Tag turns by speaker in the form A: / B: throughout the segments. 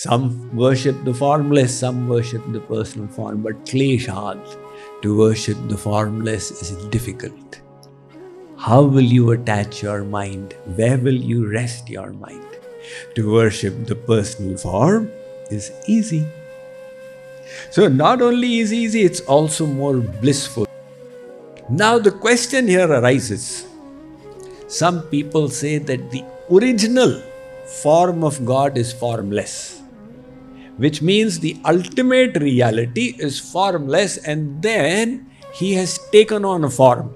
A: Some worship the formless, some worship the personal form, but kleshad, to worship the formless is difficult. How will you attach your mind? Where will you rest your mind? To worship the personal form is easy. So not only is easy, it's also more blissful. Now the question here arises. Some people say that the original form of God is formless, which means the ultimate reality is formless and then he has taken on a form.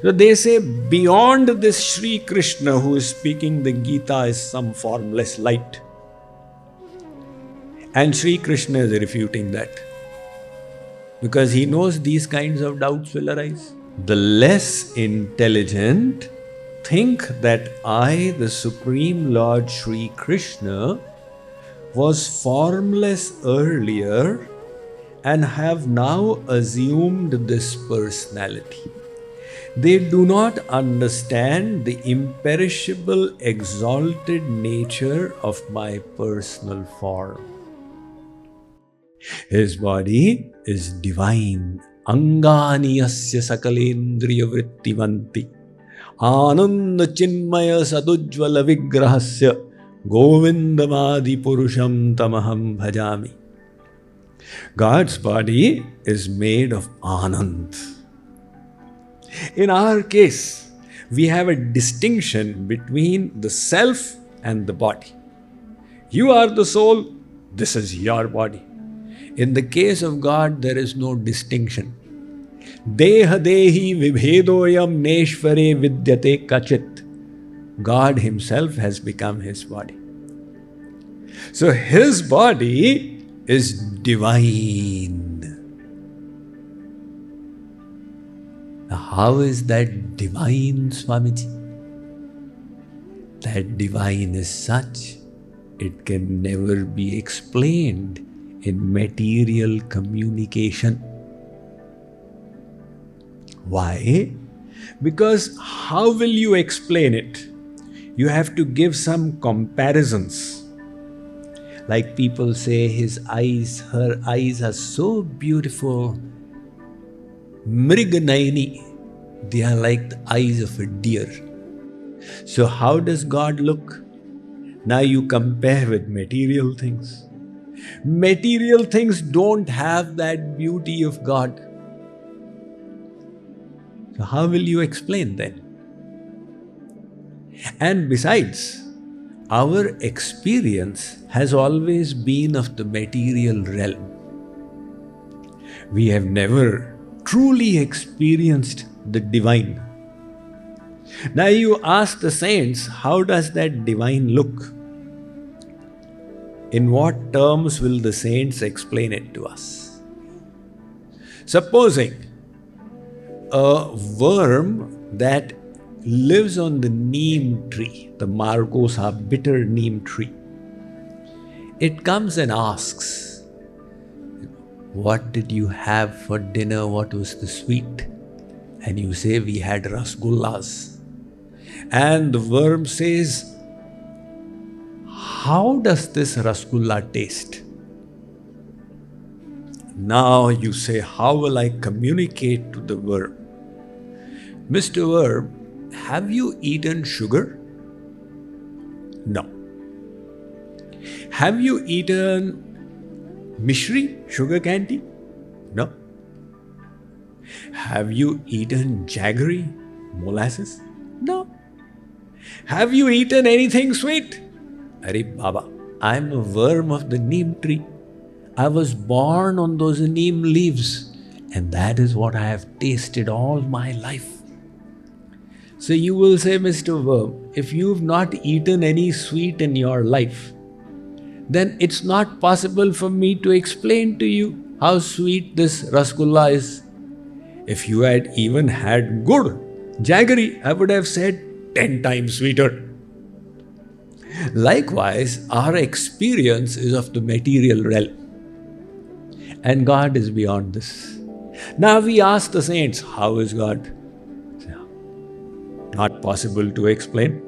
A: So they say beyond this Sri Krishna who is speaking the Gītā is some formless light. And Sri Krishna is refuting that, because he knows these kinds of doubts will arise. The less intelligent think that I, the Supreme Lord Sri Krishna, was formless earlier and have now assumed this personality. They do not understand the imperishable, exalted nature of my personal form. His body is divine. Angani yasya sakalendriya vrittivanti. Ananda chinmaya sadujvala vigrahasya. Govindamadi purusham tamaham bhajami. God's body is made of Anand. In our case, we have a distinction between the self and the body. You are the soul, this is your body. In the case of God, there is no distinction. Deha dehi vibhedoyam neshvare vidyate kachit. God himself has become his body. So his body is divine. Now, how is that divine, Swamiji? That divine is such, it can never be explained in material communication. Why? Because how will you explain it? You have to give some comparisons. Like people say, his eyes, her eyes are so beautiful. Mriganayani, they are like the eyes of a deer. So how does God look? Now you compare with material things. Material things don't have that beauty of God. So how will you explain then? And besides, our experience has always been of the material realm. We have never truly experienced the divine. Now you ask the saints, how does that divine look? In what terms will the saints explain it to us? Supposing a worm that lives on the Neem tree, the Margosa bitter Neem tree. It comes and asks, what did you have for dinner? What was the sweet? And you say, we had rasgullas. And the worm says, how does this rasgulla taste? Now you say, how will I communicate to the worm? Mr. Worm, have you eaten sugar? No. Have you eaten mishri, sugar candy? No. Have you eaten jaggery, molasses? No. Have you eaten anything sweet? Arey Baba, I am a worm of the neem tree. I was born on those neem leaves, and that is what I have tasted all my life. So you will say, Mr. Worm, if you've not eaten any sweet in your life, then it's not possible for me to explain to you how sweet this rasgulla is. If you had even had good jaggery, I would have said 10 times sweeter. Likewise, our experience is of the material realm. And God is beyond this. Now we ask the saints, how is God? Not possible to explain.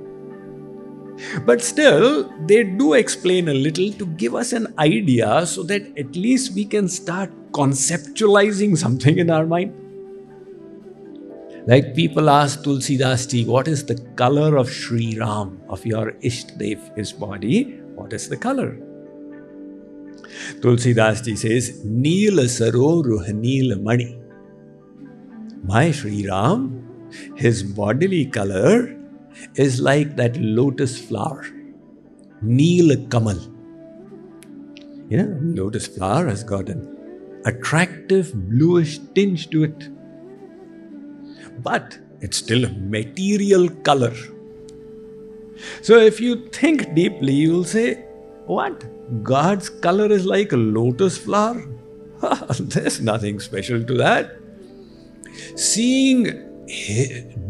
A: But still, they do explain a little to give us an idea so that at least we can start conceptualizing something in our mind. Like people ask Tulsidas ji, what is the color of Sri Ram, of your Ishtadev, his body? What is the color? Tulsidas ji says, Neel Saro Ruhaneel Mani. My Sri Ram, his bodily color is like that lotus flower, Neel Kamal. You know, lotus flower has got an attractive bluish tinge to it. But it's still a material color. So if you think deeply, you'll say, what? God's color is like a lotus flower? There's nothing special to that. Seeing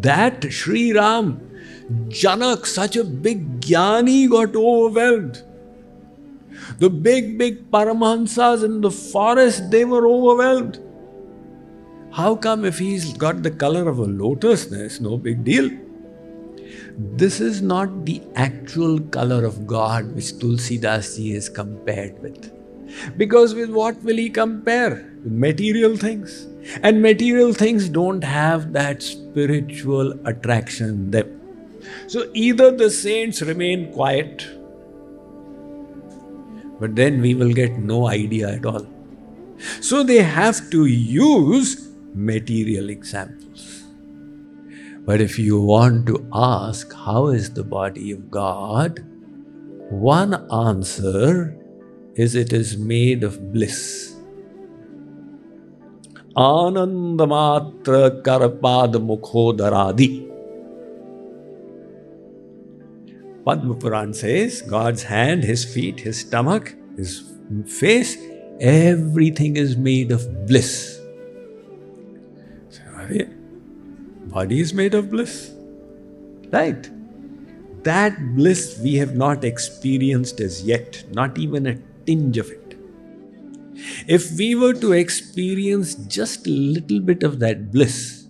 A: that Sri Ram, Janak, such a big jnani, got overwhelmed. The big Paramahansas in the forest, they were overwhelmed. How come if he's got the color of a lotus, there's no big deal? This is not the actual color of God which Tulsidas ji is compared with. Because with what will he compare? With material things. And material things don't have that spiritual attraction in them. So either the saints remain quiet, but then we will get no idea at all. So they have to use material examples. But if you want to ask how is the body of God, one answer is it is made of bliss. Anandamatra karpad mukhodaradi. Padma Puran says God's hand, his feet, his stomach, his face, everything is made of bliss. Body is made of bliss. Right? That bliss we have not experienced as yet, not even a tinge of it. If we were to experience just a little bit of that bliss,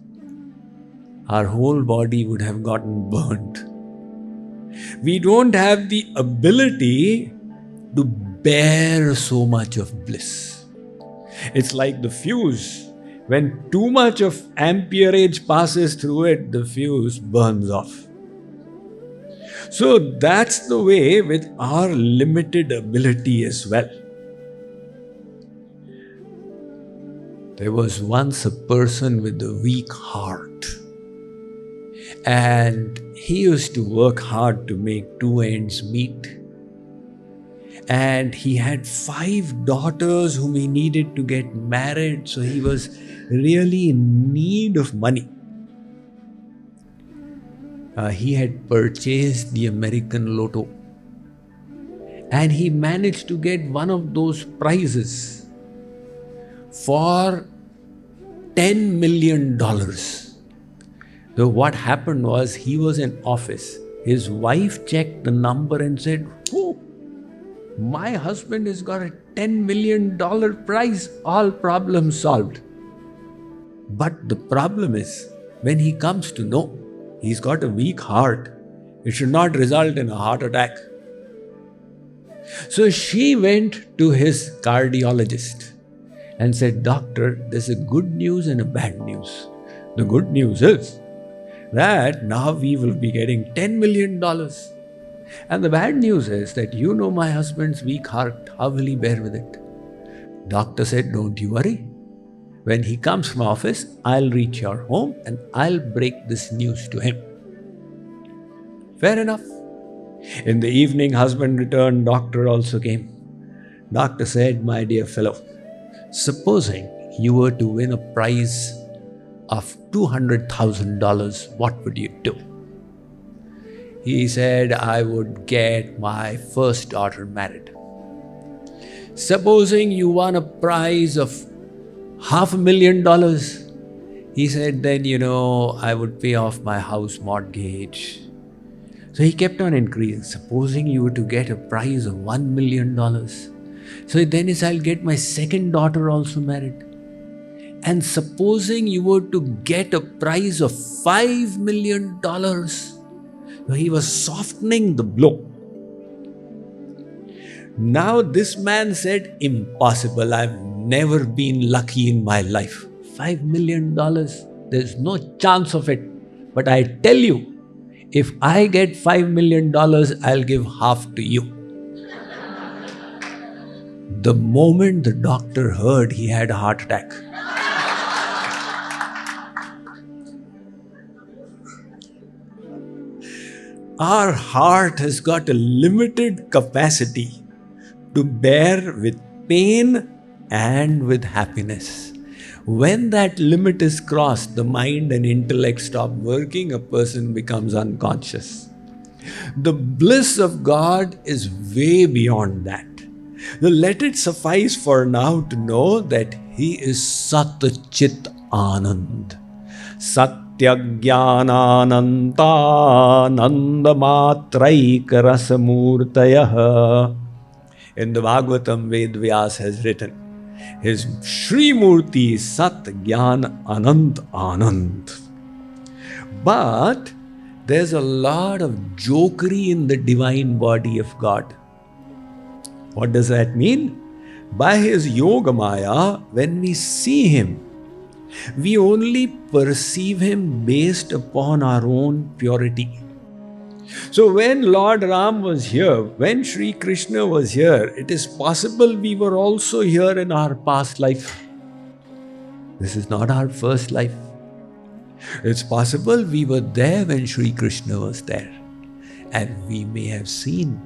A: our whole body would have gotten burnt. We don't have the ability to bear so much of bliss. It's like the fuse. When too much of amperage passes through it, the fuse burns off. So that's the way with our limited ability as well. There was once a person with a weak heart, and he used to work hard to make two ends meet. And he had 5 daughters whom he needed to get married, so he was really in need of money. He had purchased the American Lotto, and he managed to get one of those prizes for $10 million. So what happened was, he was in office. His wife checked the number and said, "Oh, my husband has got a $10 million prize, all problems solved." But the problem is, when he comes to know he's got a weak heart, it should not result in a heart attack. So she went to his cardiologist and said, "Doctor, there's a good news and a bad news. The good news is that now we will be getting $10 million. And the bad news is that you know my husband's weak heart, how will he bear with it?" Doctor said, "Don't you worry. When he comes from office, I'll reach your home and I'll break this news to him." Fair enough. In the evening, husband returned, doctor also came. Doctor said, "My dear fellow, supposing you were to win a prize of $200,000, what would you do?" He said, "I would get my first daughter married." "Supposing you won a prize of $500,000, he said, "then, I would pay off my house mortgage." So he kept on increasing. "Supposing you were to get a prize of $1 million. So then I'll get my second daughter also married. And supposing you were to get a prize of $5 million. So he was softening the blow. Now this man said, impossible, I've never been lucky in my life. $5 million, there's no chance of it. But I tell you, if I get $5 million, I'll give half to you. The moment the doctor heard, he had a heart attack. Our heart has got a limited capacity to bear with pain and with happiness. When that limit is crossed, the mind and intellect stop working, a person becomes unconscious. The bliss of God is way beyond that. So let it suffice for now to know that He is Sat Chit Ānanda. Satya Jnanananta Nanda Matraika Rasa Mūrtayah. In the Bhagavatam, Ved Vyas has written, his Shri Mūrti is Sat Jnana Anant Anand. But there's a lot of jokery in the divine body of God. What does that mean? By his Yoga Maya, when we see him, we only perceive him based upon our own purity. So when Lord Ram was here, when Sri Krishna was here, it is possible we were also here in our past life. This is not our first life. It's possible we were there when Sri Krishna was there, and we may have seen.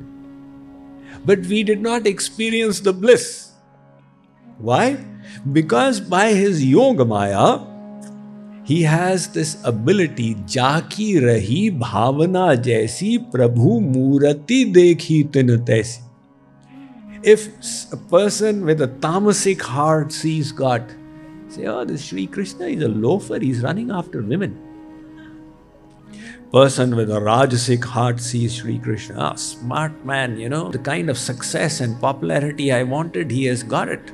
A: But we did not experience the bliss. Why? Because by his Yoga Maya, he has this ability, Jaki rahi bhavana jaisi prabhu murati dekhi tin taisi. If a person with a tamasic heart sees God, say, oh, this Sri Krishna is a loafer, he's running after women. Person with a rajasic heart sees Sri Krishna, smart man, the kind of success and popularity I wanted, he has got it.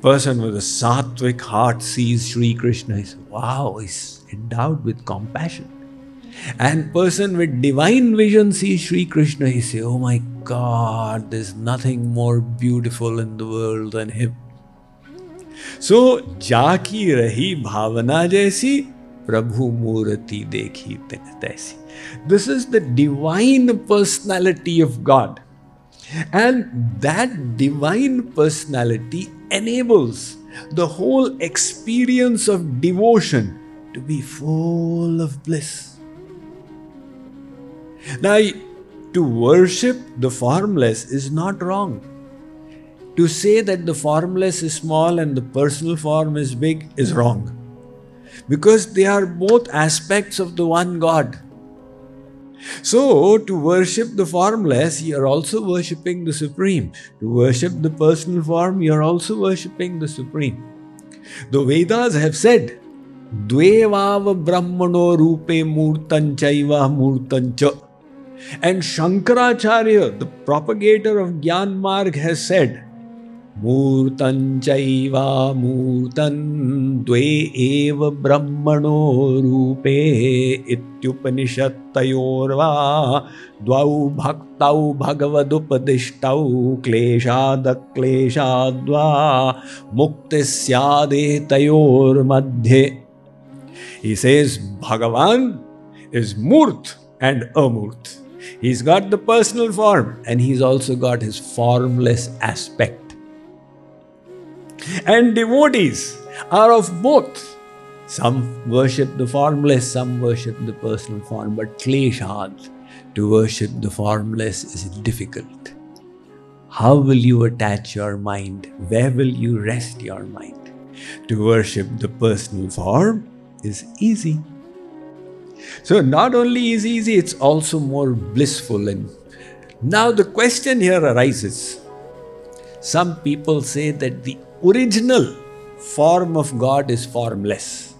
A: Person with a sattvic heart sees Sri Krishna, he says, wow, he's endowed with compassion. And person with divine vision sees Sri Krishna, he says, oh my God, there's nothing more beautiful in the world than him. So, Jaki rahi bhavana jaisi, Prabhu Murati dekhi tin taisi. This is the divine personality of God. And that divine personality enables the whole experience of devotion to be full of bliss. Now, to worship the formless is not wrong. To say that the formless is small and the personal form is big is wrong. Because they are both aspects of the one God. So, to worship the formless, you are also worshipping the Supreme. To worship the personal form, you are also worshipping the Supreme. The Vedas have said, Dvevava Brahmano Rupe Mūrtan Chaiva Mūrtan Cha. And Shankaracharya, the propagator of Gyan Marg, has said, Mūrtan Chaiva Mūrtan Dve Eva Brahmano Rupe Ityupanishatayorva Dvau Bhaktau Bhagavadupadishtau Kleshada Kleshadva Muktisyade Tayor Madhye. He says Bhagavan is Mūrt and Amūrt. He's got the personal form and he's also got his formless aspect. And devotees are of both. Some worship the formless, some worship the personal form. But kleshad, to worship the formless is difficult. How will you attach your mind? Where will you rest your mind? To worship the personal form is easy. So not only is easy, it's also more blissful. And now the question here arises. Some people say that the original form of God is formless,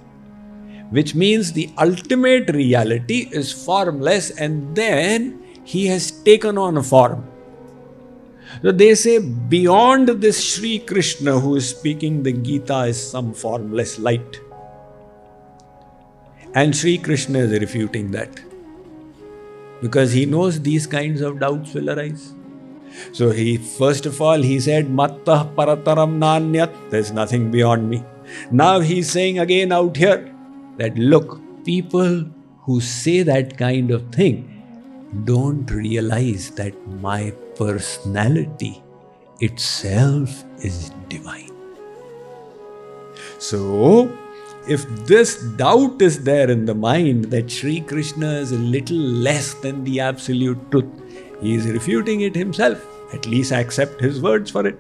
A: which means the ultimate reality is formless and then he has taken on a form. So they say beyond this Sri Krishna who is speaking the Gītā is some formless light. And Sri Krishna is refuting that. because he knows these kinds of doubts will arise. So first of all, he said, Mattah parataram nanyat, there's nothing beyond me. Now he's saying again out here that look, people who say that kind of thing don't realize that my personality itself is divine. So, if this doubt is there in the mind that Sri Krishna is a little less than the absolute truth, he is refuting it himself. At least accept his words for it.